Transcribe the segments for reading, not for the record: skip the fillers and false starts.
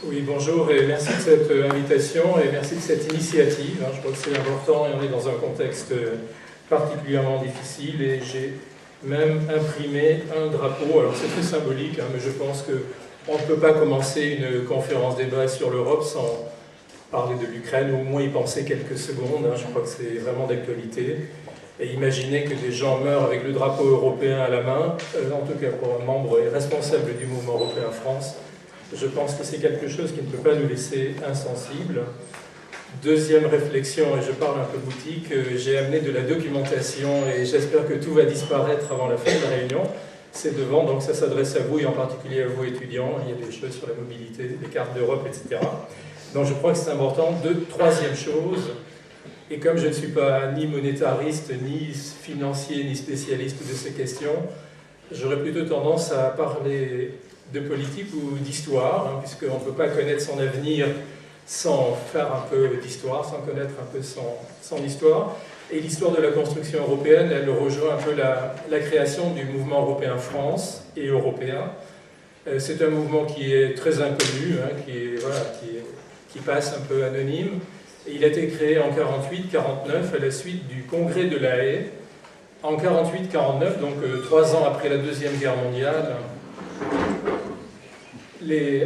Oui, bonjour et merci de cette invitation et merci de cette initiative. Je crois que c'est important et on est dans un contexte particulièrement difficile et j'ai même imprimé un drapeau. Alors c'est très symbolique, mais je pense qu'on ne peut pas commencer une conférence débat sur l'Europe sans parler de l'Ukraine, ou au moins y penser quelques secondes. Je crois que c'est vraiment d'actualité. Et imaginer que des gens meurent avec le drapeau européen à la main, en tout cas pour un membre et responsable du mouvement européen France, je pense que c'est quelque chose qui ne peut pas nous laisser insensibles. Deuxième réflexion, et je parle un peu boutique, j'ai amené de la documentation et j'espère que tout va disparaître avant la fin de la réunion. C'est devant, donc ça s'adresse à vous et en particulier à vous étudiants. Il y a des choses sur la mobilité, des cartes d'Europe, etc. Donc je crois que c'est important. Troisième chose, et comme je ne suis pas ni monétariste, ni financier, ni spécialiste de ces questions, j'aurais plutôt tendance à parler de politique ou d'histoire, puisqu'on ne peut pas connaître son avenir sans faire un peu d'histoire, sans connaître un peu son histoire. Et l'histoire de la construction européenne, elle rejoint un peu la création du mouvement européen France et européen. C'est un mouvement qui est très inconnu, qui passe un peu anonyme. Et il a été créé en 48-49 à la suite du congrès de La Haye. En 48-49, donc 3 ans après la Deuxième Guerre mondiale,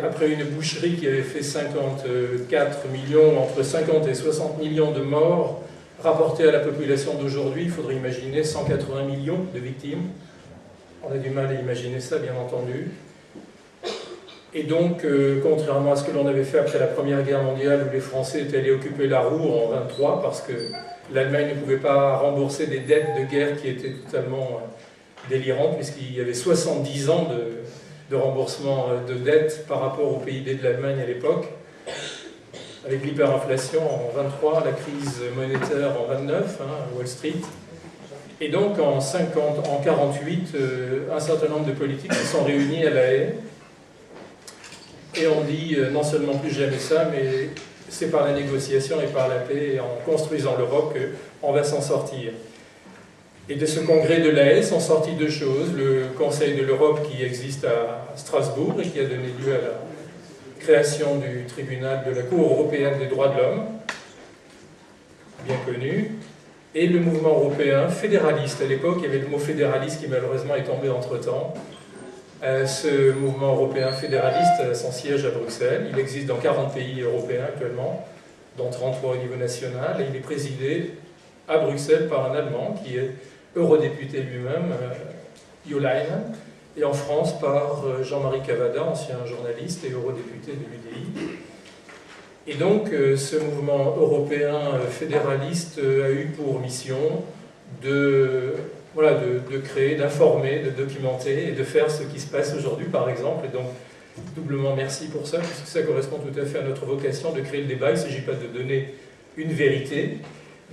après une boucherie qui avait fait 54 millions, entre 50 et 60 millions de morts, rapportés à la population d'aujourd'hui, il faudrait imaginer 180 millions de victimes. On a du mal à imaginer ça, bien entendu. Et donc, contrairement à ce que l'on avait fait après la Première Guerre mondiale, où les Français étaient allés occuper la Roue en 1923, parce que l'Allemagne ne pouvait pas rembourser des dettes de guerre qui étaient totalement délirantes, puisqu'il y avait 70 ans de remboursement de dettes par rapport au PIB de l'Allemagne à l'époque, avec l'hyperinflation en 23, la crise monétaire en 29, à Wall Street. Et donc en 48, un certain nombre de politiques se sont réunis à La Haye, et on dit non seulement plus jamais ça, mais c'est par la négociation et par la paix, et en construisant l'Europe, qu'on va s'en sortir. Et de ce congrès de La Haye sont sorties 2 choses. Le Conseil de l'Europe qui existe à Strasbourg et qui a donné lieu à la création du tribunal de la Cour européenne des droits de l'homme, bien connu, et le mouvement européen fédéraliste. À l'époque, il y avait le mot fédéraliste qui malheureusement est tombé entre-temps. Ce mouvement européen fédéraliste a son siège à Bruxelles. Il existe dans 40 pays européens actuellement, dont 33 au niveau national, et il est présidé à Bruxelles par un Allemand qui est eurodéputé lui-même, Jo Leinen, et en France par Jean-Marie Cavada, ancien journaliste et eurodéputé de l'UDI. Et donc ce mouvement européen fédéraliste a eu pour mission de créer, d'informer, de documenter et de faire ce qui se passe aujourd'hui par exemple. Et donc doublement merci pour ça, puisque ça correspond tout à fait à notre vocation de créer le débat. Il ne s'agit pas de donner une vérité,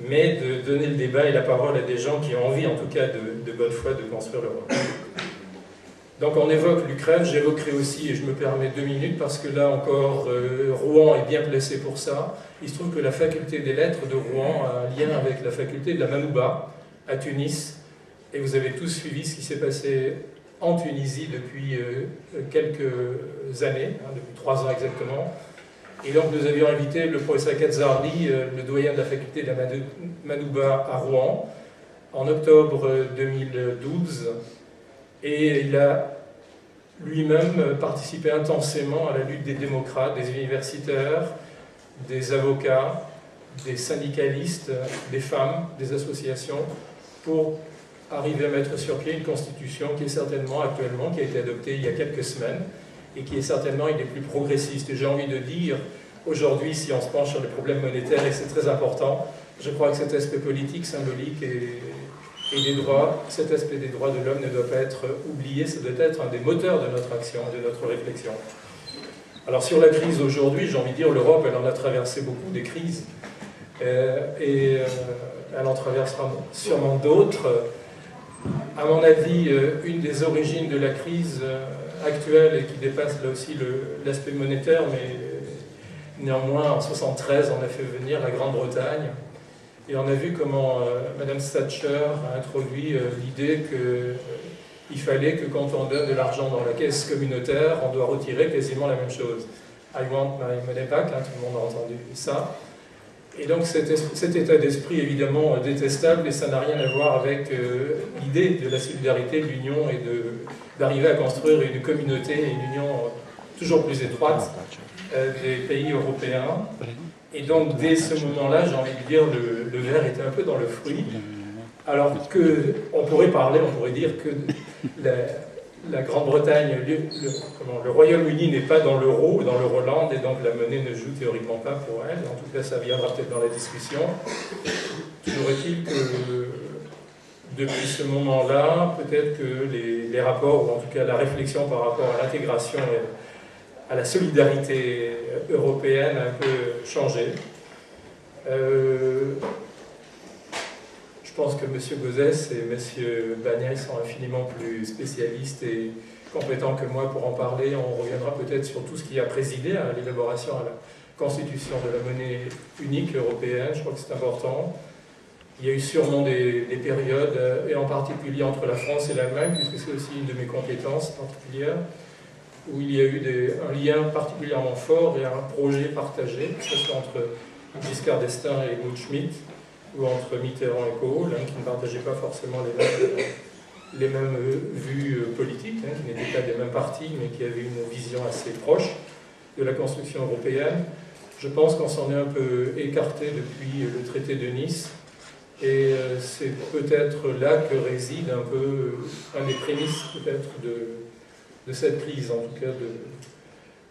mais de donner le débat et la parole à des gens qui ont envie, en tout cas de bonne foi, de construire l'Europe. Donc on évoque l'Ukraine, j'évoquerai aussi, et je me permets 2 minutes, parce que là encore, Rouen est bien placé pour ça. Il se trouve que la faculté des lettres de Rouen a un lien avec la faculté de la Manouba, à Tunis, et vous avez tous suivi ce qui s'est passé en Tunisie depuis quelques années, depuis 3 ans exactement. Et donc nous avions invité le professeur Katzarli, le doyen de la faculté de la Manouba à Rouen, en octobre 2012, et il a lui-même participé intensément à la lutte des démocrates, des universitaires, des avocats, des syndicalistes, des femmes, des associations, pour arriver à mettre sur pied une constitution qui est certainement actuellement, qui a été adoptée il y a quelques semaines, et qui est certainement une des plus progressistes. Et j'ai envie de dire, aujourd'hui, si on se penche sur les problèmes monétaires, et c'est très important, je crois que cet aspect politique, symbolique et des droits, cet aspect des droits de l'homme ne doit pas être oublié, ça doit être un des moteurs de notre action, de notre réflexion. Alors sur la crise aujourd'hui, j'ai envie de dire, l'Europe, elle en a traversé beaucoup des crises, et elle en traversera sûrement d'autres. À mon avis, une des origines de la crise actuelle, et qui dépasse là aussi l'aspect monétaire, mais néanmoins en 1973 on a fait venir la Grande-Bretagne, et on a vu comment Madame Thatcher a introduit l'idée qu'il fallait que quand on donne de l'argent dans la caisse communautaire, on doit retirer quasiment la même chose. I want my money back, hein, tout le monde a entendu ça. Et donc cet état d'esprit évidemment détestable, et ça n'a rien à voir avec l'idée de la solidarité de l'Union et d'arriver à construire une communauté et une union toujours plus étroite des pays européens. Et donc dès ce moment-là, j'ai envie de dire, le verre était un peu dans le fruit. Alors qu'on pourrait dire que la Grande-Bretagne, le Royaume-Uni n'est pas dans l'euro, dans l'Euroland, et donc la monnaie ne joue théoriquement pas pour elle. En tout cas, ça viendra peut-être dans la discussion. Toujours est-il que depuis ce moment-là, peut-être que les rapports, ou en tout cas la réflexion par rapport à l'intégration et à la solidarité européenne a un peu changé. Je pense que M. Gauzès et M. Bagnès sont infiniment plus spécialistes et compétents que moi pour en parler. On reviendra peut-être sur tout ce qui a présidé à l'élaboration, à la constitution de la monnaie unique européenne. Je crois que c'est important. Il y a eu sûrement des périodes, et en particulier entre la France et l'Allemagne, puisque c'est aussi une de mes compétences particulières, où il y a eu un lien particulièrement fort et un projet partagé, que ce soit entre Giscard d'Estaing et Helmut Schmidt, ou entre Mitterrand et Kohl, qui ne partageaient pas forcément les mêmes vues politiques, qui n'étaient pas des mêmes partis, mais qui avaient une vision assez proche de la construction européenne. Je pense qu'on s'en est un peu écarté depuis le traité de Nice, et c'est peut-être là que réside un peu un des prémices peut-être de cette crise, en tout cas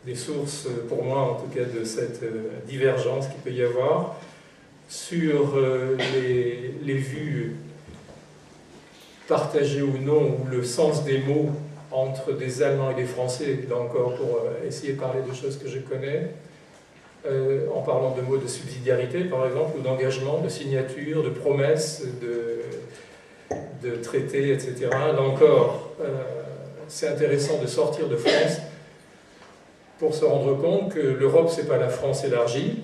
des sources, pour moi en tout cas, de cette divergence qu'il peut y avoir sur les vues partagées ou non, ou le sens des mots entre des Allemands et des Français, là encore pour essayer de parler de choses que je connais, en parlant de mots de subsidiarité par exemple, ou d'engagement, de signature, de promesses, de traités, etc. Là encore, c'est intéressant de sortir de France pour se rendre compte que l'Europe, c'est pas la France élargie,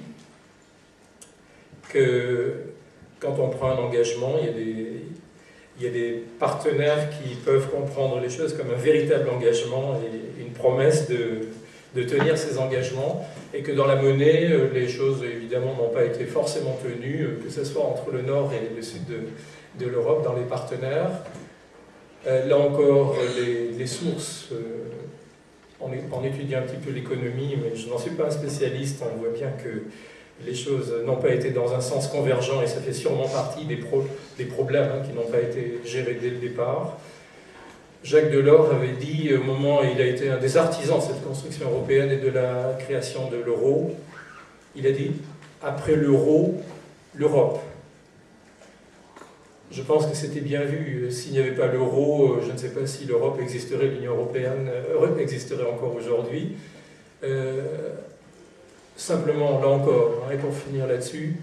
que quand on prend un engagement, il y a des partenaires qui peuvent comprendre les choses comme un véritable engagement et une promesse de tenir ces engagements, et que dans la monnaie, les choses évidemment n'ont pas été forcément tenues, que ce soit entre le nord et le sud de l'Europe, dans les partenaires. Là encore, les sources, en étudiant un petit peu l'économie, mais je n'en suis pas un spécialiste, on voit bien que les choses n'ont pas été dans un sens convergent, et ça fait sûrement partie des problèmes qui n'ont pas été gérés dès le départ. Jacques Delors avait dit, au moment où il a été un des artisans de cette construction européenne et de la création de l'euro, il a dit « après l'euro, l'Europe ». Je pense que c'était bien vu. S'il n'y avait pas l'euro, je ne sais pas si l'Europe existerait, l'Union européenne existerait encore aujourd'hui. Simplement, là encore, et pour finir là-dessus,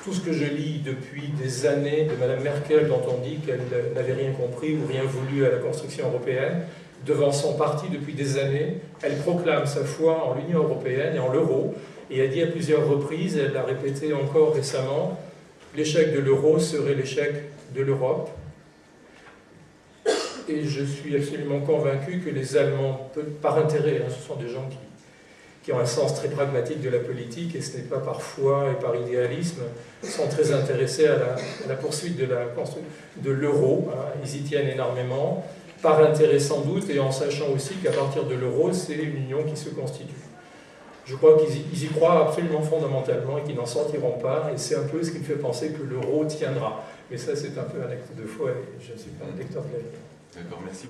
tout ce que je lis depuis des années de Mme Merkel, dont on dit qu'elle n'avait rien compris ou rien voulu à la construction européenne, devant son parti depuis des années, elle proclame sa foi en l'Union européenne et en l'euro, et a dit à plusieurs reprises, elle l'a répété encore récemment, l'échec de l'euro serait l'échec de l'Europe. Et je suis absolument convaincu que les Allemands, par intérêt, ce sont des gens qui ont un sens très pragmatique de la politique, et ce n'est pas par foi et par idéalisme, sont très intéressés à la poursuite de l'euro. Ils y tiennent énormément, par intérêt sans doute, et en sachant aussi qu'à partir de l'euro, c'est une union qui se constitue. Je crois qu'ils y croient absolument fondamentalement et qu'ils n'en sortiront pas, et c'est un peu ce qui me fait penser que l'euro tiendra. Mais ça, c'est un peu un acte de foi, et je ne suis pas un lecteur de l'avenir. D'accord, merci.